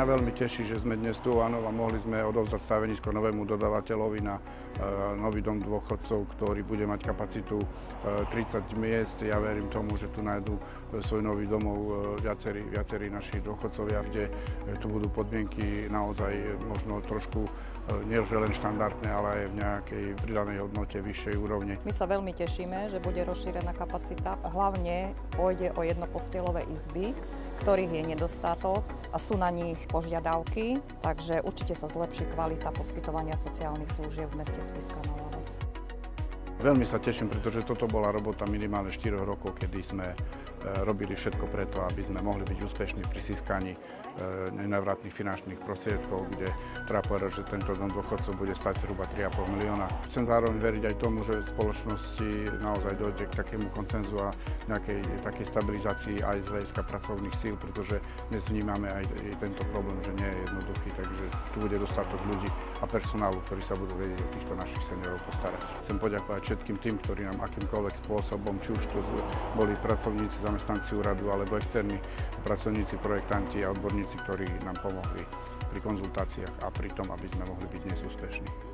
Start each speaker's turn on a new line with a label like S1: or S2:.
S1: Mňa veľmi teší, že sme dnes tu, áno, a mohli sme odovzdať stavenisko novému dodávateľovi na nový dom dôchodcov, ktorý bude mať kapacitu 30 miest. Ja verím tomu, že tu nájdu svoj nový domov viacerí naši dôchodcovia, kde tu budú podmienky naozaj možno trošku nie len štandardné, ale aj v nejakej pridanej hodnote vyššej úrovne.
S2: My sa veľmi tešíme, že bude rozšírená kapacita. Hlavne pôjde o jednoposteľové izby, ktorých je nedostatok a sú na nich požiadavky, takže určite sa zlepší kvalita poskytovania sociálnych služieb v meste Spišská Nová Ves.
S1: Veľmi sa teším, pretože toto bola robota minimálne 4 rokov, kedy sme robili všetko preto, aby sme mohli byť úspešní pri získaní nenávratných finančných prostriedkov, kde treba povedať, že tento dom dôchodcov bude stať zhruba 3,5 milióna. Chcem zároveň veriť aj tomu, že v spoločnosti naozaj dojde k takému konsenzu a nejakej takej stabilizácii aj z hľadiska pracovných síl, pretože dnes vnímame aj tento problém, že nie je jednoduchý, takže tu bude dostatok ľudí a personálu, ktorí sa budú vedieť o týchto našich seniorov postarať. Chcem poďakovať všetkým tým, ktorí nám akýmkoľvek spôsobom, či už to boli pracovníci, zamestnanci úradu alebo externí pracovníci, projektanti a odborníci, ktorí nám pomohli pri konzultáciách a pri tom, aby sme mohli byť dnes úspešní.